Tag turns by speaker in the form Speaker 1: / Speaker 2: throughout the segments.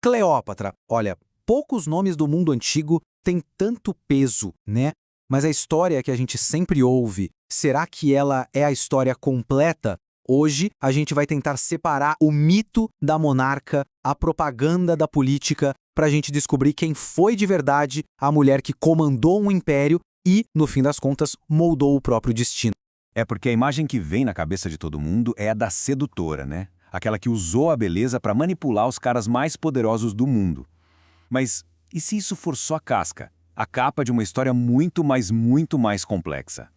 Speaker 1: Cleópatra. Olha, poucos nomes do mundo antigo têm tanto peso, né? Mas a história que a gente sempre ouve, será que ela é a história completa? Hoje, a gente vai tentar separar o mito da monarca, a propaganda da política, para a gente descobrir quem foi de verdade a mulher que comandou um império e, no fim das contas, moldou o próprio destino.
Speaker 2: É porque a imagem que vem na cabeça de todo mundo é a da sedutora, né? Aquela que usou a beleza para manipular os caras mais poderosos do mundo. Mas e se isso for só a casca? A capa de uma história muito mais complexa?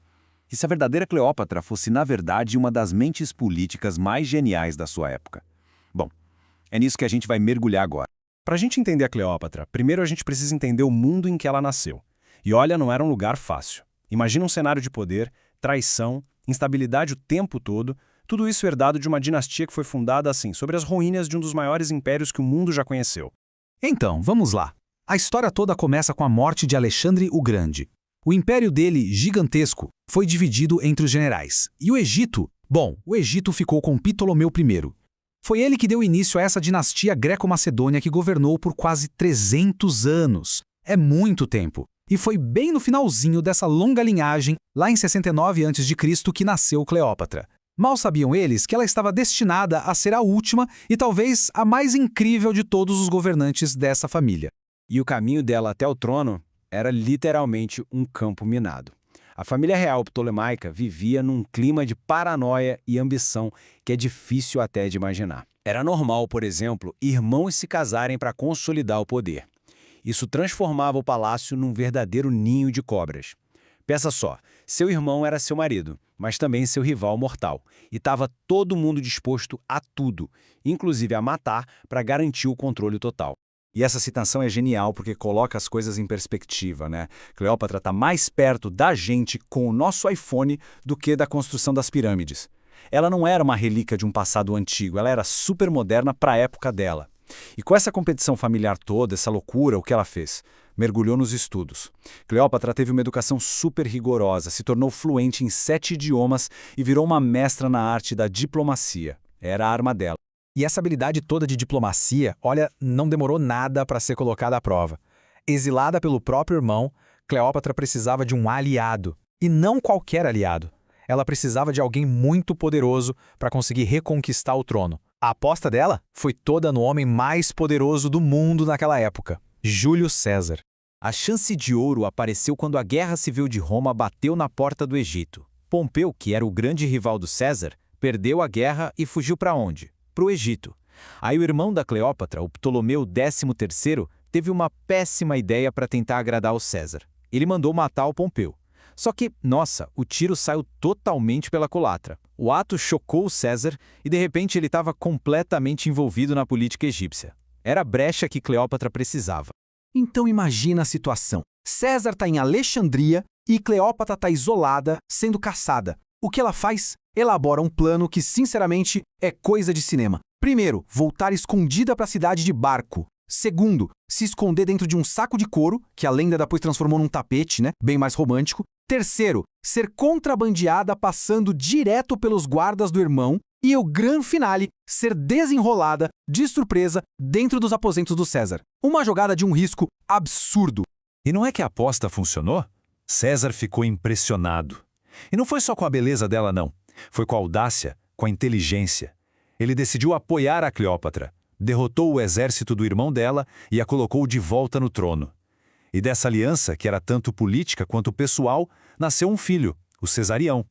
Speaker 2: E se a verdadeira Cleópatra fosse, na verdade, uma das mentes políticas mais geniais da sua época? Bom, é nisso que a gente vai mergulhar agora.
Speaker 3: Para a gente entender a Cleópatra, primeiro a gente precisa entender o mundo em que ela nasceu. E olha, não era um lugar fácil. Imagina um cenário de poder, traição, instabilidade o tempo todo, tudo isso herdado de uma dinastia que foi fundada assim, sobre as ruínas de um dos maiores impérios que o mundo já conheceu.
Speaker 1: Então, vamos lá. A história toda começa com a morte de Alexandre o Grande. O império dele, gigantesco, foi dividido entre os generais. E o Egito? Bom, o Egito ficou com Ptolomeu I. Foi ele que deu início a essa dinastia greco-macedônia que governou por quase 300 anos. É muito tempo. E foi bem no finalzinho dessa longa linhagem, lá em 69 a.C., que nasceu Cleópatra. Mal sabiam eles que ela estava destinada a ser a última e talvez a mais incrível de todos os governantes dessa família.
Speaker 4: E o caminho dela até o trono era literalmente um campo minado. A família real ptolemaica vivia num clima de paranoia e ambição que é difícil até de imaginar. Era normal, por exemplo, irmãos se casarem para consolidar o poder. Isso transformava o palácio num verdadeiro ninho de cobras. Pensa só, seu irmão era seu marido, mas também seu rival mortal, e estava todo mundo disposto a tudo, inclusive a matar, para garantir o controle total.
Speaker 5: E essa citação é genial porque coloca as coisas em perspectiva, né? Cleópatra está mais perto da gente com o nosso iPhone do que da construção das pirâmides. Ela não era uma relíquia de um passado antigo, ela era super moderna para a época dela. E com essa competição familiar toda, essa loucura, o que ela fez? Mergulhou nos estudos. Cleópatra teve uma educação super rigorosa, se tornou fluente em 7 idiomas e virou uma mestra na arte da diplomacia. Era a arma dela.
Speaker 1: E essa habilidade toda de diplomacia, olha, não demorou nada para ser colocada à prova. Exilada pelo próprio irmão, Cleópatra precisava de um aliado, e não qualquer aliado. Ela precisava de alguém muito poderoso para conseguir reconquistar o trono. A aposta dela foi toda no homem mais poderoso do mundo naquela época, Júlio César.
Speaker 4: A chance de ouro apareceu quando a Guerra Civil de Roma bateu na porta do Egito. Pompeu, que era o grande rival do César, perdeu a guerra e fugiu para onde? Para o Egito. Aí o irmão da Cleópatra, o Ptolomeu XIII, teve uma péssima ideia para tentar agradar o César. Ele mandou matar o Pompeu. Só que, nossa, o tiro saiu totalmente pela culatra. O ato chocou o César e, de repente, ele estava completamente envolvido na política egípcia. Era a brecha que Cleópatra precisava.
Speaker 1: Então imagina a situação. César está em Alexandria e Cleópatra está isolada, sendo caçada. O que ela faz? Elabora um plano que, sinceramente, é coisa de cinema. Primeiro, voltar escondida para a cidade de barco. Segundo, se esconder dentro de um saco de couro, que a lenda depois transformou num tapete, né? Bem mais romântico. Terceiro, ser contrabandeada passando direto pelos guardas do irmão. E o grande finale, ser desenrolada, de surpresa, dentro dos aposentos do César. Uma jogada de um risco absurdo.
Speaker 5: E não é que a aposta funcionou? César ficou impressionado. E não foi só com a beleza dela, não. Foi com a audácia, com a inteligência. Ele decidiu apoiar a Cleópatra, derrotou o exército do irmão dela e a colocou de volta no trono. E dessa aliança, que era tanto política quanto pessoal, nasceu um filho, o Cesarião.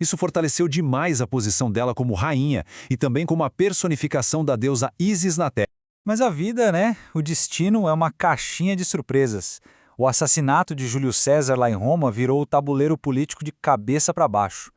Speaker 5: Isso fortaleceu demais a posição dela como rainha e também como a personificação da deusa Ísis na Terra.
Speaker 6: Mas a vida, né? O destino é uma caixinha de surpresas. O assassinato de Júlio César lá em Roma virou o tabuleiro político de cabeça para baixo.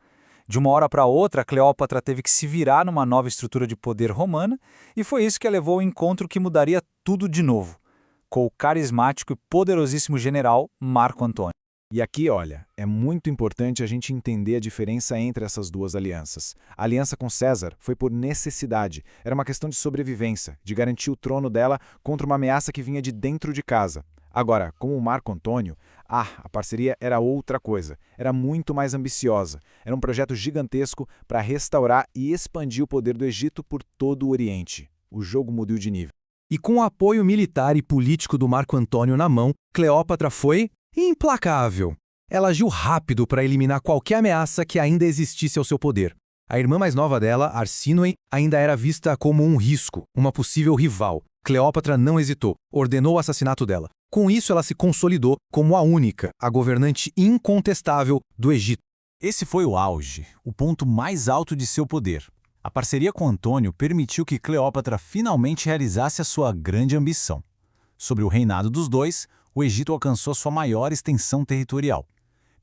Speaker 6: De uma hora para outra, Cleópatra teve que se virar numa nova estrutura de poder romana e foi isso que a levou ao encontro que mudaria tudo de novo, com o carismático e poderosíssimo general Marco Antônio.
Speaker 3: E aqui, olha, é muito importante a gente entender a diferença entre essas duas alianças. A aliança com César foi por necessidade, era uma questão de sobrevivência, de garantir o trono dela contra uma ameaça que vinha de dentro de casa. Agora, com o Marco Antônio, a parceria era outra coisa, era muito mais ambiciosa. Era um projeto gigantesco para restaurar e expandir o poder do Egito por todo o Oriente. O jogo mudou de nível.
Speaker 1: E com o apoio militar e político do Marco Antônio na mão, Cleópatra foi implacável. Ela agiu rápido para eliminar qualquer ameaça que ainda existisse ao seu poder. A irmã mais nova dela, Arsínoe, ainda era vista como um risco, uma possível rival. Cleópatra não hesitou, ordenou o assassinato dela. Com isso, ela se consolidou como a única, a governante incontestável do Egito.
Speaker 4: Esse foi o auge, o ponto mais alto de seu poder. A parceria com Antônio permitiu que Cleópatra finalmente realizasse a sua grande ambição. Sobre o reinado dos dois, o Egito alcançou sua maior extensão territorial.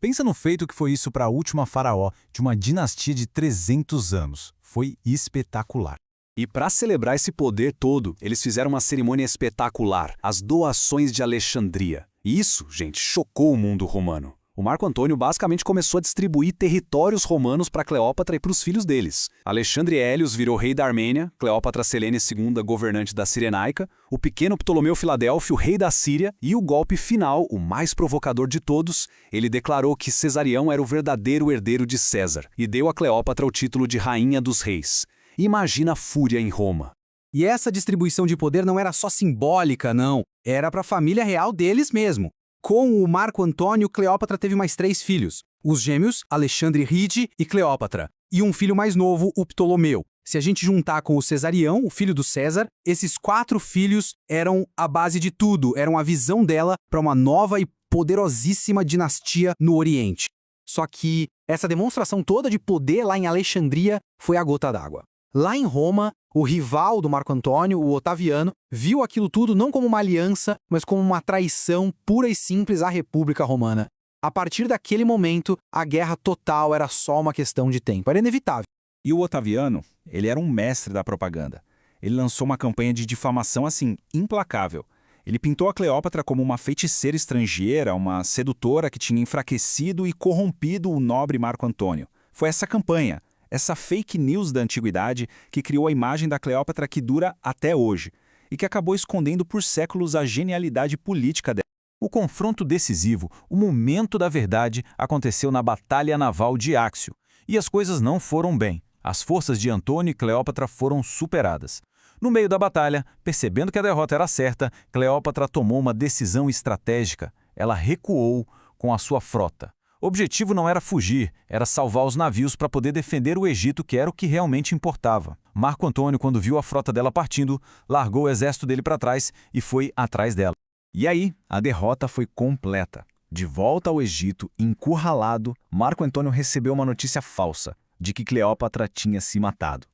Speaker 4: Pensa no feito que foi isso para a última faraó de uma dinastia de 300 anos. Foi espetacular.
Speaker 5: E para celebrar esse poder todo, eles fizeram uma cerimônia espetacular, as doações de Alexandria. E isso, gente, chocou o mundo romano. O Marco Antônio basicamente começou a distribuir territórios romanos para Cleópatra e para os filhos deles. Alexandre Hélios virou rei da Armênia, Cleópatra Selene II, governante da Cirenaica, o pequeno Ptolomeu Filadélfio, rei da Síria, e o golpe final, o mais provocador de todos, ele declarou que Cesarião era o verdadeiro herdeiro de César e deu a Cleópatra o título de Rainha dos Reis. Imagina a fúria em Roma.
Speaker 1: E essa distribuição de poder não era só simbólica, não. Era para a família real deles mesmo. Com o Marco Antônio, Cleópatra teve mais 3 filhos, os gêmeos Alexandre Ride e Cleópatra, e um filho mais novo, o Ptolomeu. Se a gente juntar com o Cesarião, o filho do César, esses 4 filhos eram a base de tudo, eram a visão dela para uma nova e poderosíssima dinastia no Oriente. Só que essa demonstração toda de poder lá em Alexandria foi a gota d'água. Lá em Roma, o rival do Marco Antônio, o Otaviano, viu aquilo tudo não como uma aliança, mas como uma traição pura e simples à República Romana. A partir daquele momento, a guerra total era só uma questão de tempo, era inevitável.
Speaker 2: E o Otaviano, ele era um mestre da propaganda. Ele lançou uma campanha de difamação assim, implacável. Ele pintou a Cleópatra como uma feiticeira estrangeira, uma sedutora que tinha enfraquecido e corrompido o nobre Marco Antônio. Foi essa campanha, essa fake news da antiguidade, que criou a imagem da Cleópatra que dura até hoje, e que acabou escondendo por séculos a genialidade política dela.
Speaker 4: O confronto decisivo, o momento da verdade, aconteceu na Batalha Naval de Áxio, e as coisas não foram bem. As forças de Antônio e Cleópatra foram superadas. No meio da batalha, percebendo que a derrota era certa, Cleópatra tomou uma decisão estratégica. Ela recuou com a sua frota. O objetivo não era fugir, era salvar os navios para poder defender o Egito, que era o que realmente importava. Marco Antônio, quando viu a frota dela partindo, largou o exército dele para trás e foi atrás dela.
Speaker 3: E aí, a derrota foi completa. De volta ao Egito, encurralado, Marco Antônio recebeu uma notícia falsa, de que Cleópatra tinha se matado.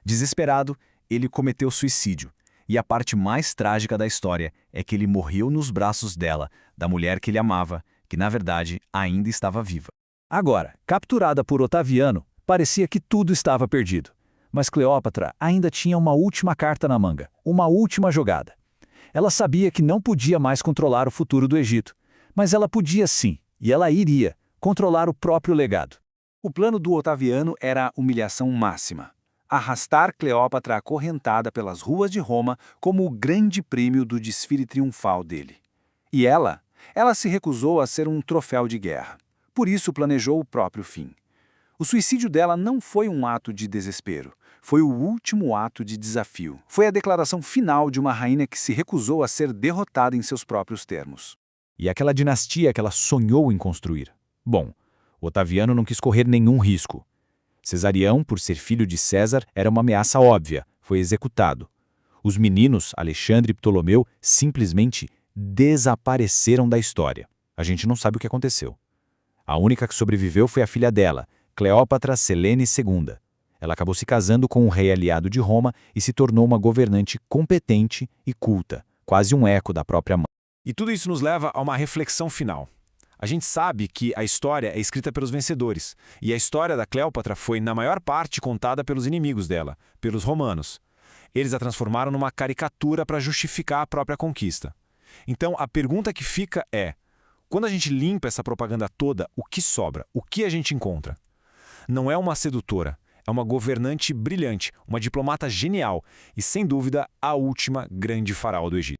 Speaker 3: Desesperado, ele cometeu suicídio. E a parte mais trágica da história é que ele morreu nos braços dela, da mulher que ele amava, que na verdade ainda estava viva. Agora, capturada por Otaviano, parecia que tudo estava perdido. Mas Cleópatra ainda tinha uma última carta na manga, uma última jogada. Ela sabia que não podia mais controlar o futuro do Egito, mas ela podia sim, e ela iria, controlar o próprio legado.
Speaker 5: O plano do Otaviano era a humilhação máxima. Arrastar Cleópatra acorrentada pelas ruas de Roma como o grande prêmio do desfile triunfal dele. E ela se recusou a ser um troféu de guerra. Por isso planejou o próprio fim. O suicídio dela não foi um ato de desespero. Foi o último ato de desafio. Foi a declaração final de uma rainha que se recusou a ser derrotada em seus próprios termos.
Speaker 3: E aquela dinastia que ela sonhou em construir. Bom, Otaviano não quis correr nenhum risco. Cesarião, por ser filho de César, era uma ameaça óbvia, foi executado. Os meninos, Alexandre e Ptolomeu, simplesmente desapareceram da história. A gente não sabe o que aconteceu. A única que sobreviveu foi a filha dela, Cleópatra Selene II. Ela acabou se casando com um rei aliado de Roma e se tornou uma governante competente e culta, quase um eco da própria mãe.
Speaker 1: E tudo isso nos leva a uma reflexão final. A gente sabe que a história é escrita pelos vencedores, e a história da Cleópatra foi, na maior parte, contada pelos inimigos dela, pelos romanos. Eles a transformaram numa caricatura para justificar a própria conquista. Então, a pergunta que fica é, quando a gente limpa essa propaganda toda, o que sobra? O que a gente encontra? Não é uma sedutora, é uma governante brilhante, uma diplomata genial e, sem dúvida, a última grande faraó do Egito.